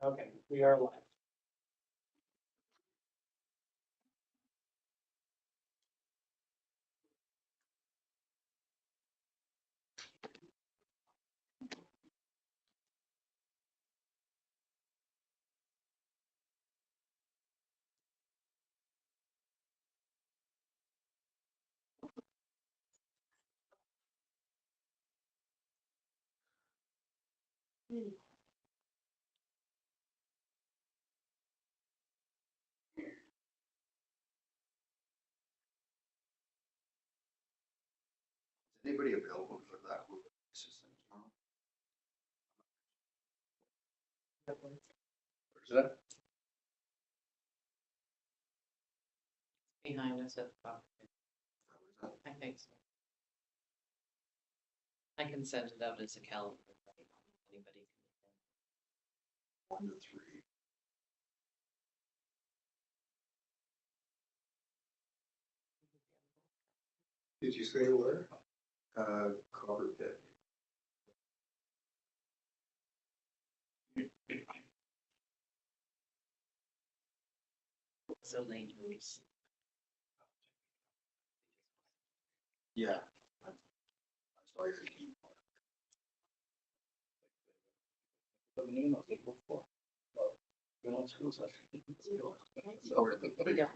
Okay, we are live. Is anybody available for that group assistant tomorrow? Where's that? Behind us at the top. Where's that? I think so. I can send it out as a calendar. Anybody can. 1 to 3. Did you say where? Copper Pit. So late notice. Yeah. That's all you're keeping. Been on school session. So we're the big. Yeah.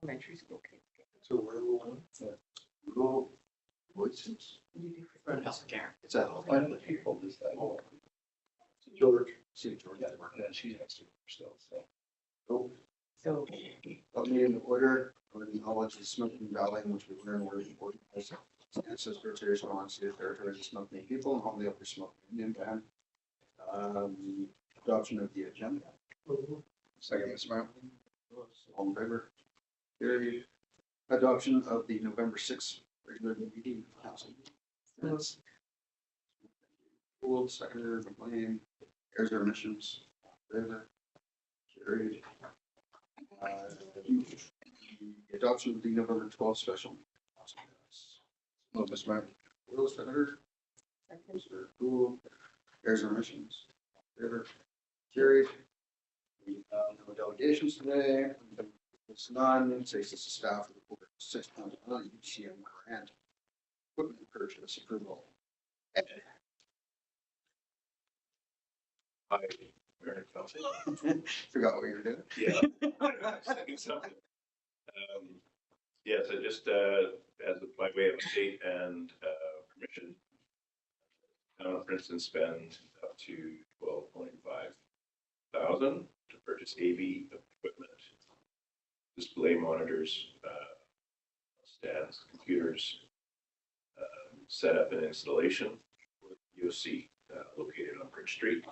Elementary school kids. So where will Go. Voices. What do you do for healthcare? It's at I know the people this time. George. See George. Yeah, she's next to her still, so. Oh, So, let me in order. I'm going to acknowledge the Smoking Valley, in which we learn where the important is. Ancestors, response to the territories of Smoking people and all the other Smoking Indian band. Adoption of the agenda. Second, Ms. Brown. All in favor? Carried. Adoption of the November 6th regular meeting council. Minutes. Gould, seconder, McLean, errors or omissions, favor, carried. The adoption of the November 12th special. Ms. Martin. Will, seconder. Mr. Gould, errors or omissions, favor, carried. We have no delegations today. It's none, says this is staff report 6.1 UCM grant equipment purchase approval. Hi, Mary Kelsey. Forgot what you were doing. Yeah. Second something. Yeah, so just as by way of state and permission, for instance, spend up to 12,500 to purchase AV equipment, display monitors, stands, computers, setup and installation for UOC located on Bridge Street.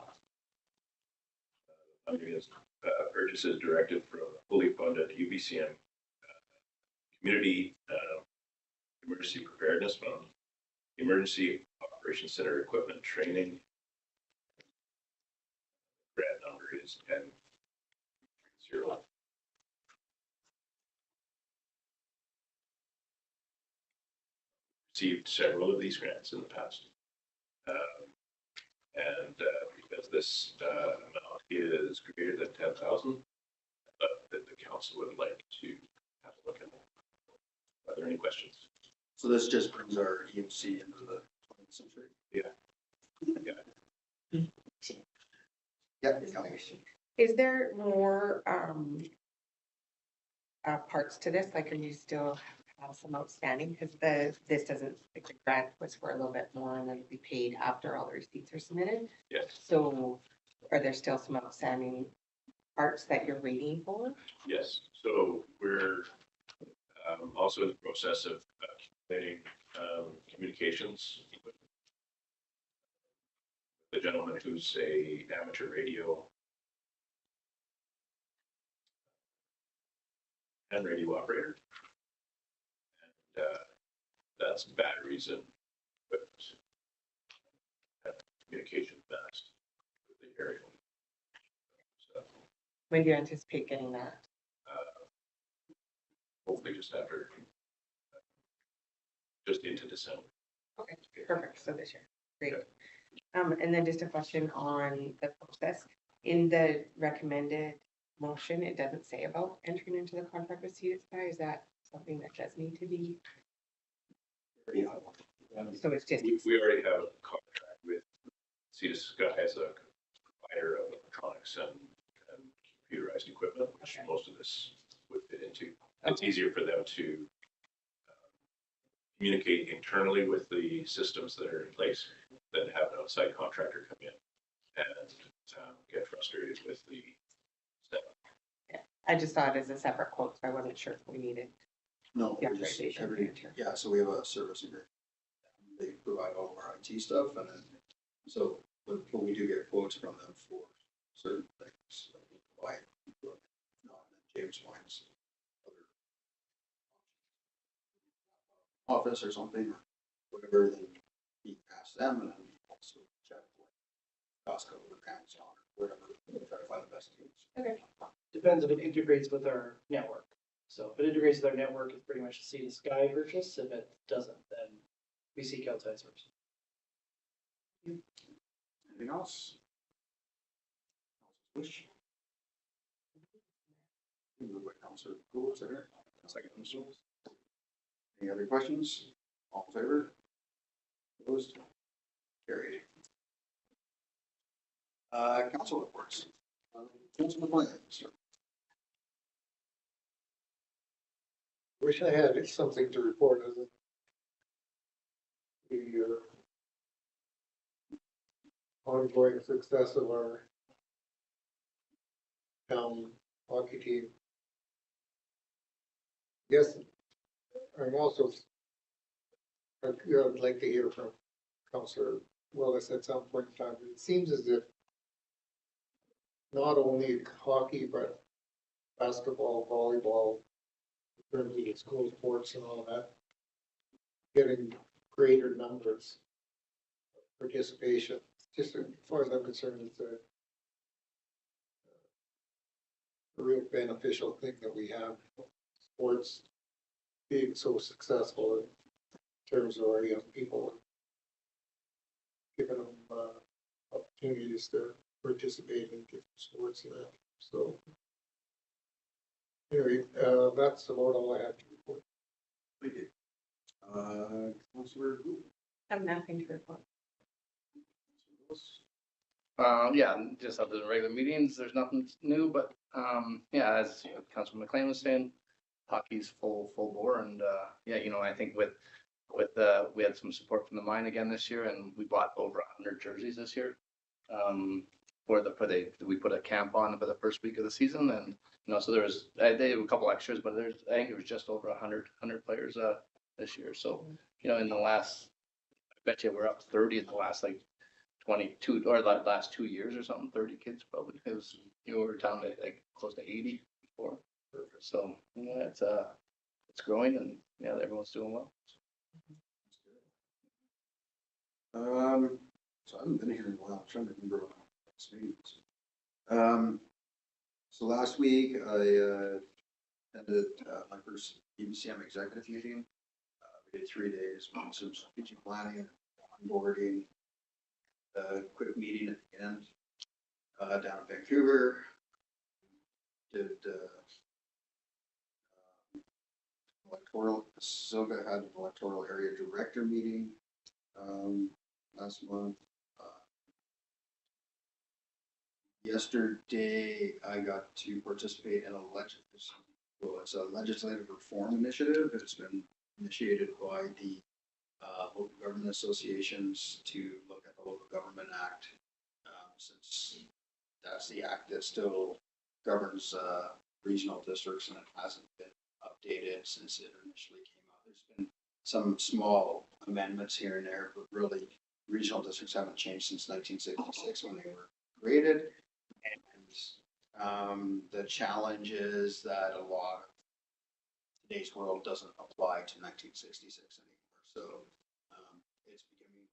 Purchases directed from fully funded UBCM Community Emergency Preparedness Fund, Emergency Operations Center Equipment Training. Grant number is 1030. Received several of these grants in the past. And because this amount is greater than 10,000, that the council would like to have a look at it. Are there any questions? So this just brings our EMC into the 20th century. Yeah. Yeah. Is there more parts to this? Like, are you still have some outstanding? Because this doesn't, like, the grant was for a little bit more and then we paid after all the receipts are submitted. Yes. So are there still some outstanding parts that you're waiting for? Yes. So we're also in the process of accumulating communications equipment. The gentleman who's a amateur radio and radio operator. And that's batteries and equipment. Communication fast with the area. So When do you anticipate getting that? hopefully just after, just into December. Okay, perfect. So this year, great. And then just a question on the process. In the recommended motion, it doesn't say about entering into the contract with Sea to Sky. Is that something that does need to be? So it's just, We already have a contract with Sea to Sky as a provider of electronics and computerized equipment, which Okay. most of this would fit into. It's easier for them to communicate internally with the systems that are in place than have an outside contractor come in and get frustrated with the staff. I just saw it as a separate quote, so I wasn't sure if we needed. No, The we're just authorization every, to enter. yeah, so we have a service agreement. They provide all of our IT stuff and then, so, but we do get quotes from them for certain things. Like we provide, not James finds other office or something, or whatever, then we pass them and then we also check with Costco or Amazon or whatever, to try to find the best deals. Okay. Depends if it integrates with our network. So if it integrates with our network, it's pretty much a Sea to Sky purchase. If it doesn't, then we seek outside sources. Anything else? Wish. Moved by Counselor Cool, is there? Second. Any other questions? All in favor? Opposed? Carried. Council reports. Councilman McLean, sir. Wish I had something to report as the ongoing success of our town hockey team. Yes, I'm also, I'd like to hear from Councillor Willis at some point in time. It seems as if not only hockey, but basketball, volleyball, in terms of the school sports and all that, getting greater numbers of participation. Just as far as I'm concerned, it's a real beneficial thing that we have sports being so successful in terms of our young people, giving them opportunities to participate in different sports and that. So anyway, that's about all I have to report. Thank you. Councilor Cool. I have nothing to report. Yeah, just other than regular meetings, there's nothing new, but, yeah, as you know, Councilman McLean was saying, hockey's full bore and, yeah, you know, I think with, we had some support from the mine again this year and we bought over 100 jerseys this year. We put a camp on for the first week of the season and, you know, so they have a couple extras, but I think it was just over 100 players, this year. So, you know, in the last, I bet you we're up 30 in the last like 22 or the last 2 years or something, 30 kids probably. It was, you know, we were down to like close to 80 before. So, yeah, it's growing and yeah, everyone's doing well. So I haven't been here in a while, I'm trying to remember what my next meeting was. So last week I attended my first EBCM executive meeting. We did 3 days, some strategic planning, onboarding, quick meeting at the end, down in Vancouver. Did electoral, Silga had an electoral area director meeting last month. Yesterday, I got to participate in it's a legislative reform initiative. It's been initiated by the local government associations to look at the Local Government Act, since that's the act that still governs regional districts and it hasn't been updated since it initially came out. There's been some small amendments here and there, but really regional districts haven't changed since 1966 when they were created. And the challenge is that a lot of today's world doesn't apply to 1966 anymore. So it's becoming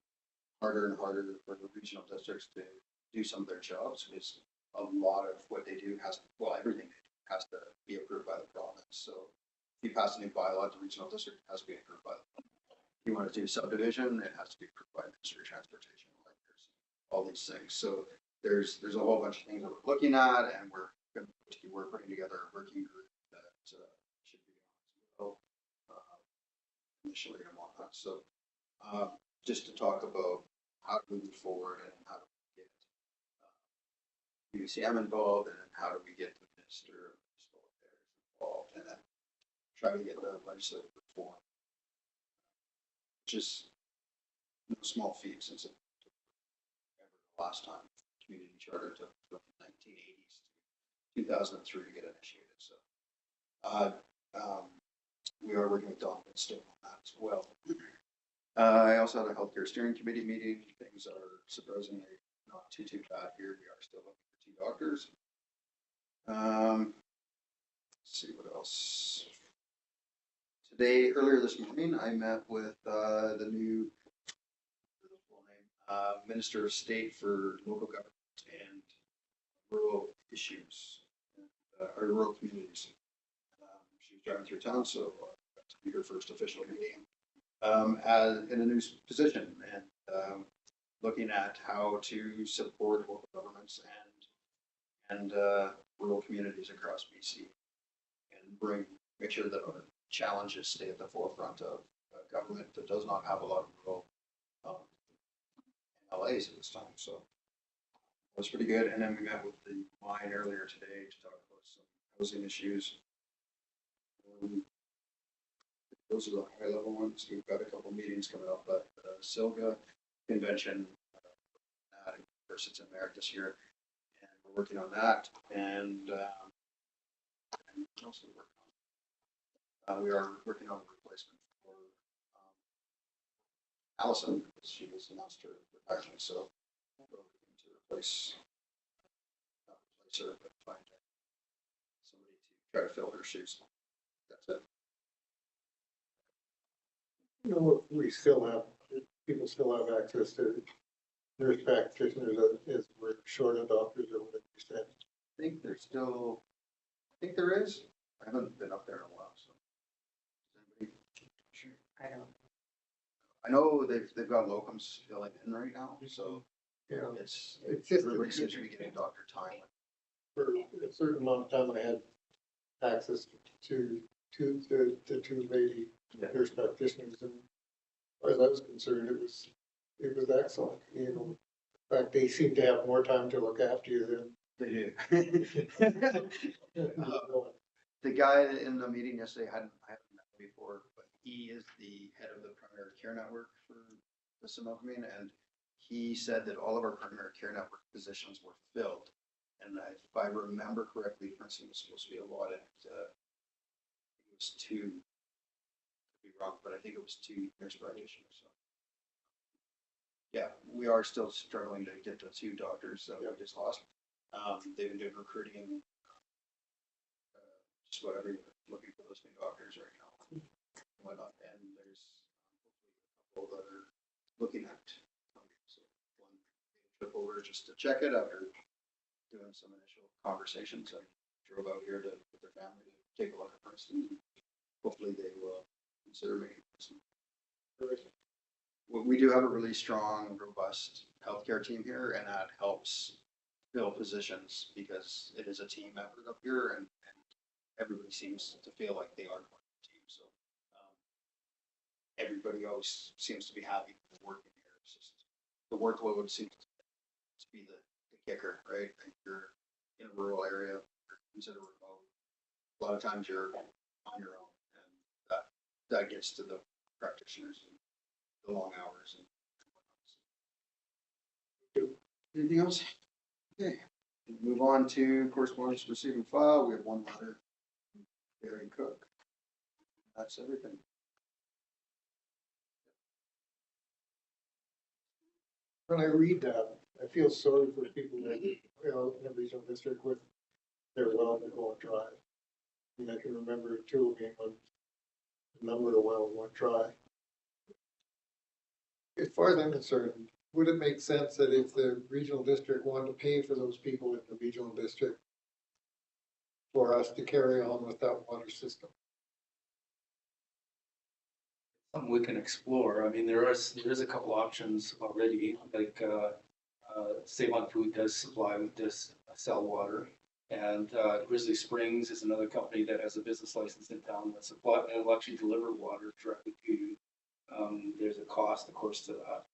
harder and harder for the regional districts to do some of their jobs because a lot of what they do everything has to be approved by the province. So if you pass a new bylaw to the regional district, it has to be approved by the province. If you want to do subdivision, it has to be approved by the Ministry of Transportation. Like there's all these things. So there's a whole bunch of things that we're looking at, and we're putting together a working group that should be on initially and whatnot. So just to talk about how to move forward and how to get UCM involved, and how do we get the Minister of Municipal Affairs involved, and then try to get the legislative reform, which is no small feat since it took ever the last time community charter took from the 1980s to 2003 to get initiated. So we are working with Don Winston on that as well. I also had a healthcare steering committee meeting. Things are surprisingly not too bad here. We are still looking for 2 doctors. Let's see what else. Today, earlier this morning, I met with the new Minister of State for Local Government and Rural Issues, or Rural Communities. She was driving through town, so got to be her first official meeting as in a new position, and looking at how to support local governments and rural communities across BC, and make sure that our challenges stay at the forefront of a government that does not have a lot of rural LAs at this time. So it was pretty good. And then we met with the mine earlier today to talk about some housing issues. Those are the high level ones. We've got a couple meetings coming up, but SILGA convention, of course it's in Merritt this year, and we're working on that. And what else are we working on? We are working on a replacement for Allison, because she was announced her retirement, so we're looking to replace her, but find somebody to try to fill her shoes. That's it. You know, we still have, people still have access to nurse practitioners as we're short of doctors or whatever you said. I think there's still, I think there is. I haven't been up there in a while, so. Does anybody? Sure. I don't. I know they've got locums filling in right now, so You know, it's just really seems to be getting doctor time. for a certain amount of time, I had access to the 2 lady nurse practitioners, and as far as I was concerned, it was excellent. You know, in fact, they seem to have more time to look after you than They do. The guy in the meeting yesterday, I haven't met him before, but he is the head of the primary care network for the Similkameen, and he said that all of our primary care network positions were filled. And if I remember correctly, Princeton was supposed to be allotted, it was 2, could be wrong, but I think it was 2 nurse practitioners. So yeah, we are still struggling to get the 2 doctors that we just lost. They've been doing recruiting, just about everywhere, looking for those new doctors right now. Whatnot. And there's hopefully a couple that are looking at coming. So one trip over just to check it after doing some initial conversations. I drove out here with their family to take a look at Princeton. Hopefully they will consider making Princeton. We do have a really strong, robust healthcare team here, and that helps fill positions because it is a team effort up here, and everybody seems to feel like they are part of the team. So everybody always seems to be happy with working here. It's just the workload seems to be the kicker, right? If you're in a rural area, you're considered remote. A lot of times you're on your own, and that gets to the practitioners and the long hours and whatnot. Anything else? Okay. Move on to correspondence received and file. We have 1 letter. Barry Cook. That's everything. when I read that, I feel sorry for people that, you know, in the regional district with their well that go dry. And I can remember too being when a number of wells went dry. As far as I'm concerned, would it make sense that if the regional district wanted to pay for those people in the regional district for us to carry on with that water system? Something we can explore. I mean, there's a couple options already, like, Save on Food does sell water. And Grizzly Springs is another company that has a business license in town that supply, and will actually deliver water directly to you. There's a cost, of course, to that.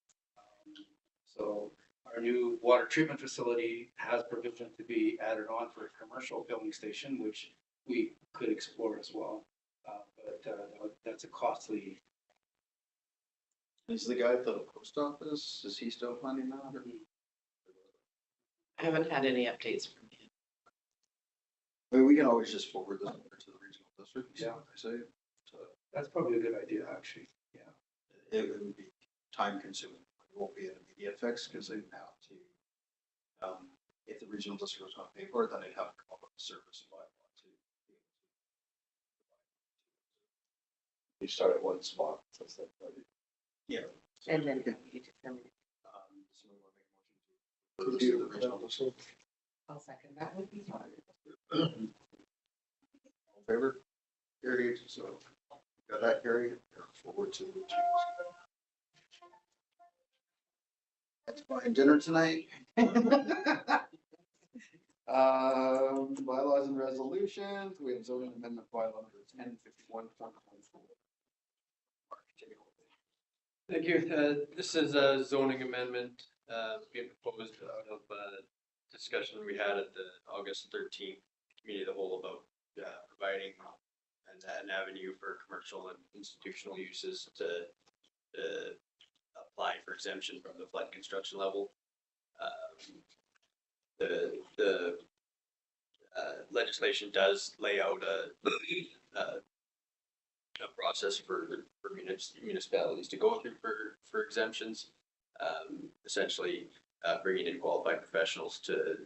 So our new water treatment facility has provision to be added on for a commercial filling station, which we could explore as well. But that's a costly. Is the guy at the post office, is he still planning that? Or? I haven't had any updates from him. I mean, we can always just forward this over to the regional district. Yeah. I say, so That's probably a good idea, actually. Yeah. it would be time consuming. It won't be an immediate fix because they have to, if the regional district was going to pay for it, then they'd have to come up with a service bylaw to. You start at one spot. So it's like, Yeah. And then you determine it. So we want to make a motion to. Review The regional district. I'll second that would be fine. All in favor? Carried, so got that carried, forward to the regional. That's fine, dinner tonight. Bylaws and resolutions, we have zoning amendment bylaw number 1051.14. Thank you. This is a zoning amendment being proposed out of a discussion we had at the August 13th committee of the whole about providing an avenue for commercial and institutional uses to apply for exemption from the flood construction level. The legislation does lay out a process for municipalities to go through for exemptions. Essentially, bringing in qualified professionals to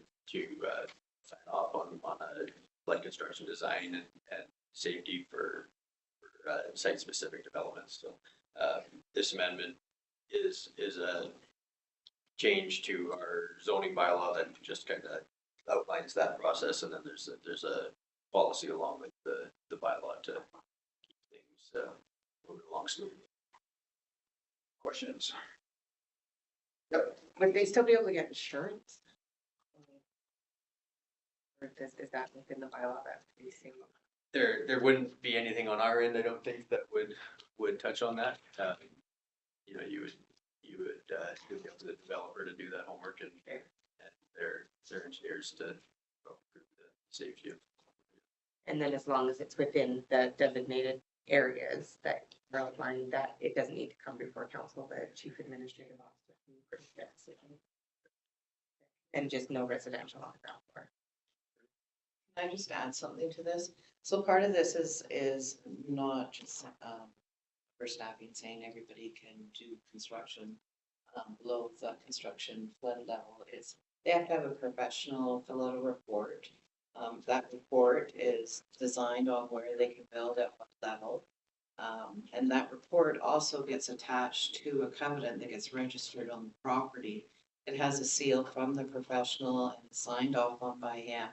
sign off on a flood construction design and safety for site-specific developments. So this amendment is a change to our zoning bylaw that just kind of outlines that process, and then there's a policy along with the bylaw to keep things moving along smoothly. Questions? Would they still be able to get insurance? Or is that within the bylaw that we see? There wouldn't be anything on our end, I don't think, that would touch on that. You know, you would be up to the developer to do that homework and their engineers to go through the safety of. And then as long as it's within the designated areas that are outlined, that it doesn't need to come before council, the chief administrative officer. can make that decision. And just no residential on the ground floor. Can I just add something to this? So part of this is not just for staffing saying everybody can do construction below the construction flood level. It's they have to have a professional fill out a report. That report is designed on where they can build at what level. And that report also gets attached to a covenant that gets registered on the property. It has a seal from the professional and signed off on by him.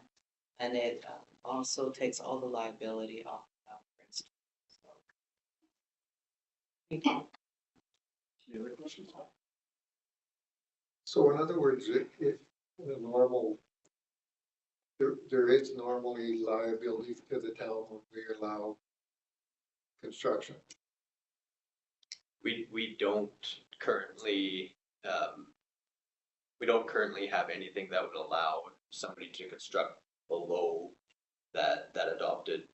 And it also takes all the liability off of for instance. Any other questions? So in other words, if the normal, there is normally liability to the town when we allow construction. We don't currently have anything that would allow somebody to construct below that adopted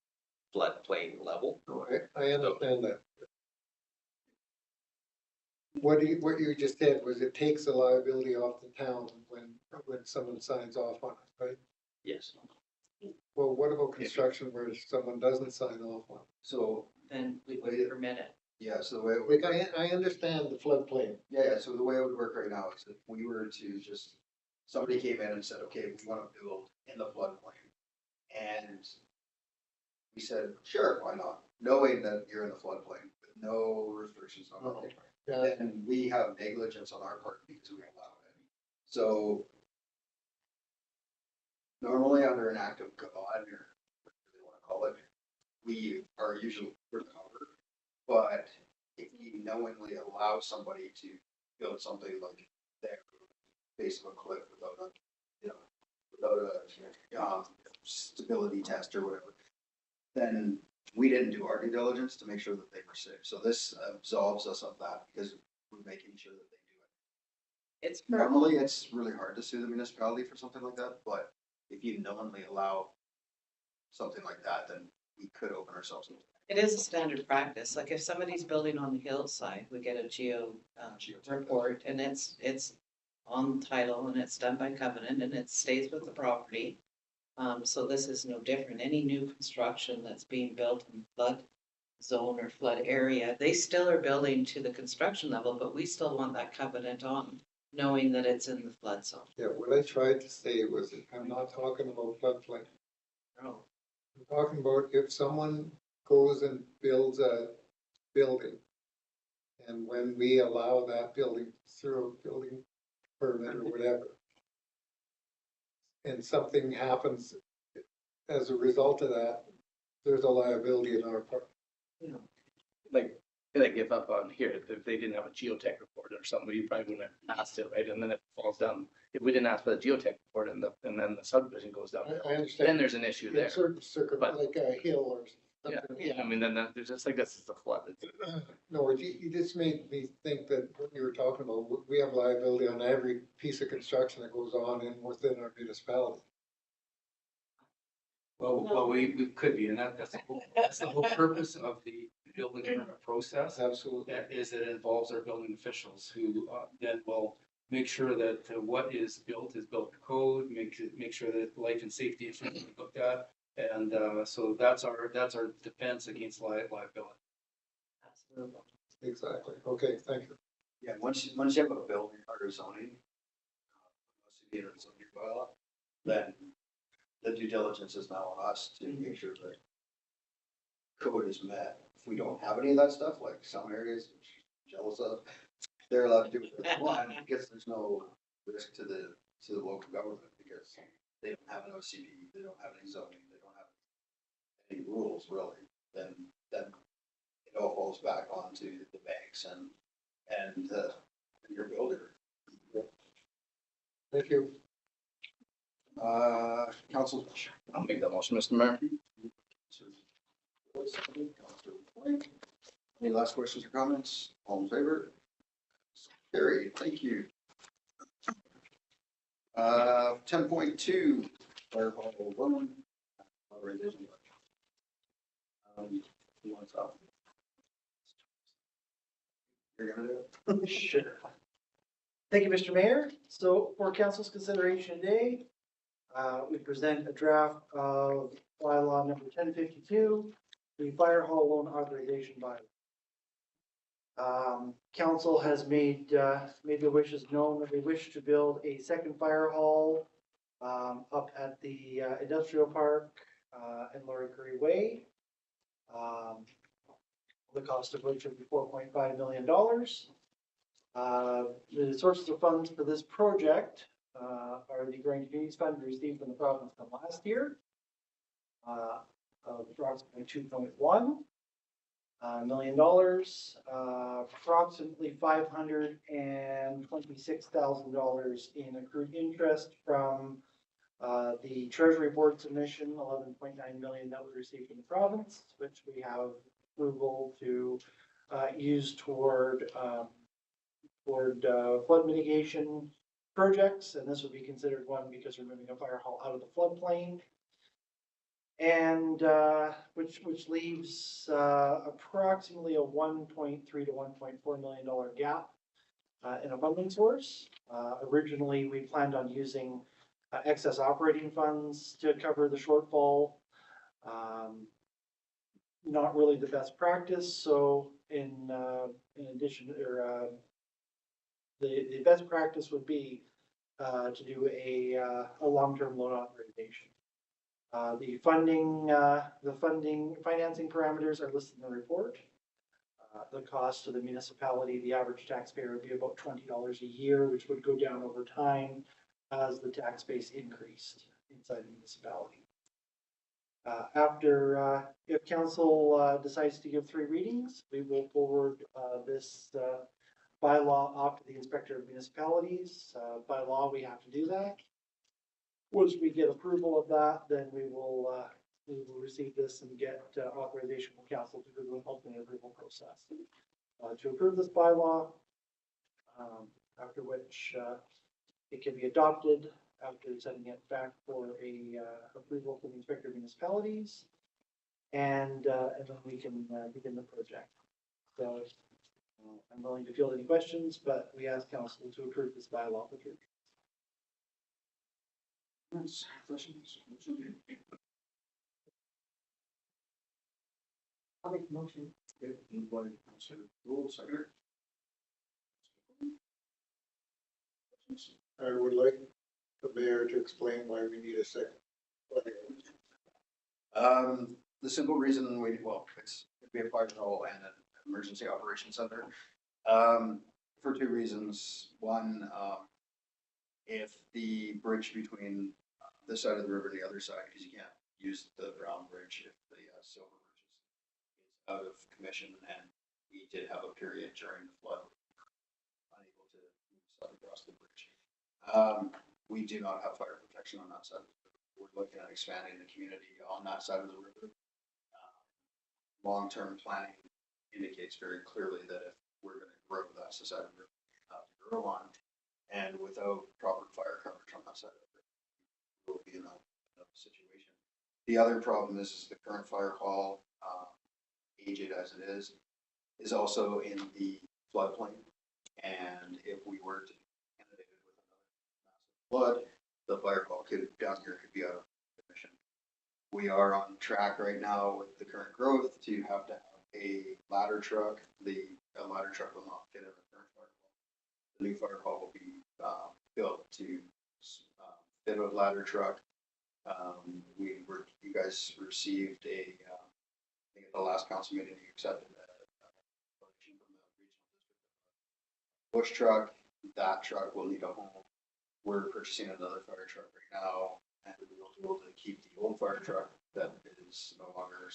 floodplain level. No, I understand that. What you just said was it takes the liability off the town when someone signs off on it, right? Yes. Well, what about construction where someone doesn't sign off on it? So, Then we would permit it. yeah, so the way it would Like, I understand the floodplain. Yeah, so the way it would work right now is if we were to just, somebody came in and said, okay, we want to build in the floodplain. And we said, sure, why not? Knowing that you're in the floodplain, with no restrictions on it. And we have negligence on our part because we allow it. So normally under an act of God, or whatever they want to call it, we are usually covered. But if you knowingly allow somebody to build something like there, base of a cliff without a, you know, without a, stability test or whatever, then we didn't do our due diligence to make sure that they were safe. So this absolves us of that because we're making sure that they do it. It's for, Normally, it's really hard to sue the municipality for something like that, but if you knowingly allow something like that, then we could open ourselves up. it is a standard practice. Like if somebody's building on the hillside, we get a Geotech. report and it's on title and it's done by covenant and it stays with the property. So this is no different. Any new construction that's being built in flood zone or flood area, they still are building to the construction level, but we still want that covenant on, knowing that it's in the flood zone. Yeah, what I tried to say was, I'm not talking about floodplain. Oh, I'm talking about if someone goes and builds a building, and when we allow that building through a building permit or whatever, and something happens as a result of that, there's a liability in our part. Like, they give up on here, if they didn't have a geotech report or something, we probably wouldn't have asked it, right? And then it falls down. If we didn't ask for the geotech report and then the subdivision goes down, I then understand. there's an issue In there. certain But- like a hill or Yeah, something. I mean, then there's just like, this is a flood. It's- No, you just made me think that what you were talking about, we have liability on every piece of construction that goes on within our municipality. Well, we could be, and that's the whole purpose of the building permit process. Absolutely. That is, it involves our building officials who then will make sure that what is built to code, make sure that life and safety is looked at. And so that's our defense against liability. absolutely. Exactly. Okay, thank you. Yeah, once you have a building or zoning, unless you get a zoning bylaw, then the due diligence is now on us to make sure that code is met. If we don't have any of that stuff, like some areas, which I'm jealous of, they're allowed to do what they want because there's no risk to the local government because they don't have an OCD, they don't have any zoning, they don't have any rules really. Then it all falls back onto the banks and your builder. Thank you. Council. I'll make that motion, Mr. Mayor. Any last questions or comments? All in favor? Carried, thank you. 10.2, fire hall loan authorization. Who wants that? You're gonna do it? Sure. Thank you, Mr. Mayor. So for council's consideration today, we present a draft of bylaw number 1052, the fire hall loan authorization bylaw. Council has made their wishes known that they wish to build a second fire hall up at the industrial park in Laurie Curry Way. The cost of which would be $4.5 million. The sources of funds for this project are the Grand Communities Fund received from the province from last year, of approximately $2.1 million, approximately $526,000 in accrued interest from the Treasury Board submission, $11.9 million that was received from the province, which we have approval to use toward flood mitigation projects, and this would be considered one because we're moving a fire hall out of the floodplain. And which leaves approximately a $1.3 to $1.4 million gap in a funding source. Originally, we planned on using excess operating funds to cover the shortfall. Not really the best practice. So in addition, or the best practice would be to do a long-term loan authorization. The financing parameters are listed in the report. The cost to the municipality, the average taxpayer would be about $20 a year, which would go down over time as the tax base increased inside the municipality. If council decides to give 3 readings, we will forward this bylaw off to the inspector of municipalities. By law, we have to do that. Once we get approval of that, then we will receive this and get authorization from council to go through an ultimate approval process. To approve this bylaw, after which it can be adopted after sending it back for a approval from the inspector of municipalities. And then we can begin the project. So I'm willing to field any questions, but we ask council to approve this bylaw for future. Questions? I'll make a motion. Okay, moved by Councilor Rule, second. I would like the mayor to explain why we need a second. The simple reason it'd be a fire hall and an emergency operations center. For two reasons. One, if the bridge between this side of the river and the other side, because you can't use the Brown Bridge if the Silver Bridge is out of commission, and we did have a period during the flood unable to move across the bridge. We do not have fire protection on that side. We're looking at expanding the community on that side of the river. Long-term planning indicates very clearly that if we're going to grow, that's the side of the river to grow on, and without proper fire coverage on that side of the river, we'll be in a situation. The other problem is the current fire hall, aged as it is also in the floodplain, and if we were to candidate it with another massive flood, the fire hall down here could be out of commission. We are on track right now with the current growth to have a ladder truck. The ladder truck will not fit in the current fire hall. The new fire hall will be built to fit a ladder truck. You guys received I think at the last council meeting, you accepted a donation from the regional district. Bush truck, that truck will need a home. We're purchasing another fire truck right now, and we will be able to keep the old fire truck that is no longer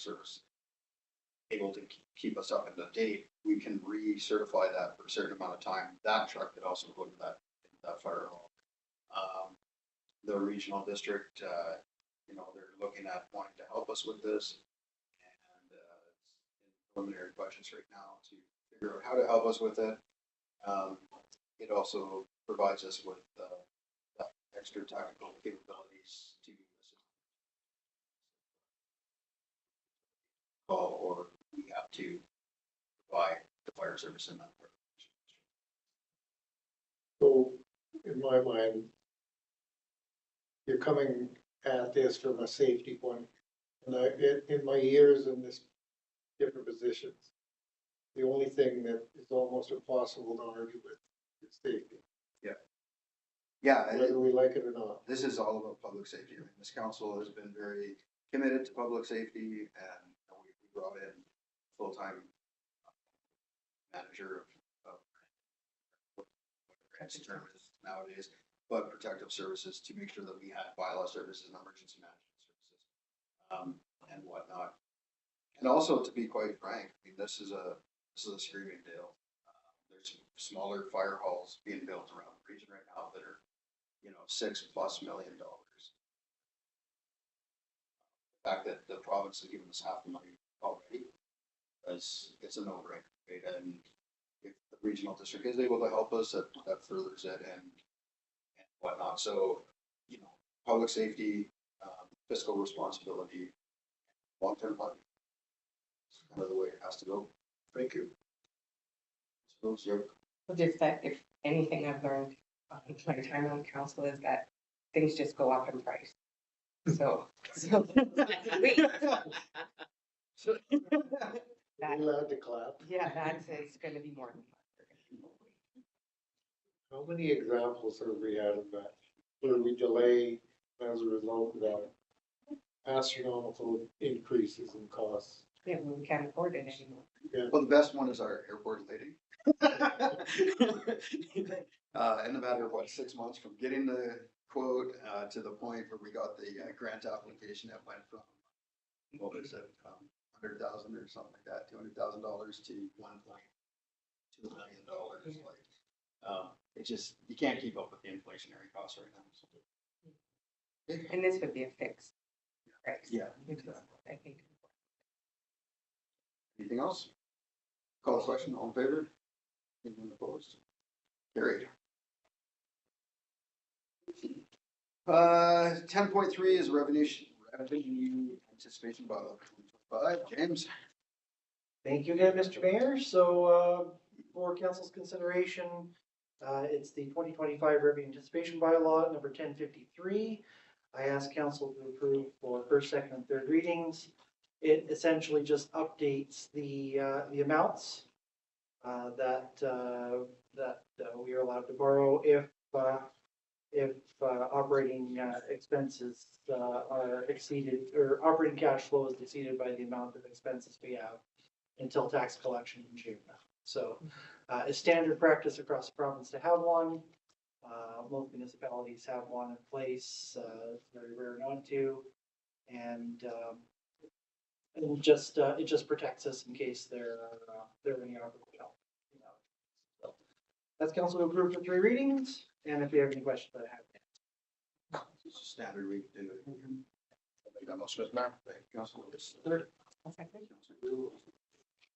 able to keep us up to date. We can recertify that for a certain amount of time. That truck could also go to that fire hall. The regional district, they're looking at wanting to help us with this, and it's in preliminary budgets right now to figure out how to help us with it. It also provides us with extra technical capabilities to assist. Or we have to provide the fire service in that part. So in my mind, you're coming at this from a safety point. And in my years in this different positions, the only thing that is almost impossible to argue with is safety, Yeah, whether we like it or not. this is all about public safety. I mean, this council has been very committed to public safety, and we brought in full-time manager of what the term is nowadays, but protective services to make sure that we had bylaw services and emergency management services, and whatnot. And also, to be quite frank, I mean, this is a screaming deal. There's smaller fire halls being built around the region right now that are, $6+ million. The fact that the province has given us half the money already, it's a no-brainer, right? And if the regional district is able to help us, that furthers it and whatnot. So, public safety, fiscal responsibility, long-term planning. It's kind of the way it has to go. Thank you. Suppose you Well, just that if anything I've learned in my time on council is that things just go up in price. So. Are we allowed to clap? Yeah, it's gonna be more than that. How many examples have we had of that? Where we delay as a result of that astronomical increases in costs? Yeah, we can't afford it anymore. Well, the best one is our airport lady. In a matter of 6 months from getting the quote to the point where we got the grant application that went from, what was it, 100,000 or something like that, $200,000 to 1.2 $2 million. Like, it just, you can't keep up with the inflationary costs right now. So. And this would be a fixed price. Yeah. Which is, I think. Anything else? Call the question, all in favor? Anyone opposed? Carried. 10.3 is revenue anticipation bylaw 2025. James? Thank you again, Mr. Mayor. So, for council's consideration, it's the 2025 revenue anticipation bylaw number 1053. I ask council to approve for first, second, and third readings. It essentially just updates the amounts that we are allowed to borrow if operating expenses are exceeded, or operating cash flow is exceeded by the amount of expenses we have until tax collection in June. So it's standard practice across the province to have one. Most municipalities have one in place. It's very rare not to. And it just protects us in case there are any operating help. So that's council to approve for 3 readings. And if you have any questions, I have. It's a standard week. Do it. Make that motion, Mr. Mayor. Council is third.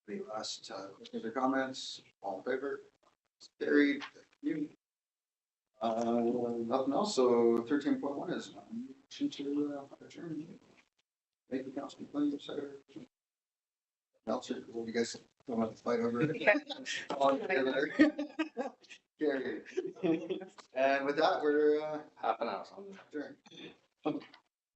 The last questions or comments, all in favor? It's carried. Thank you. Nothing else, so 13.1 is motion to adjourn. Make the council complain, secretary. Meltzer, will you guys don't have to fight over it? All in favor? Carried. And with that, we're Half an hour. adjourned.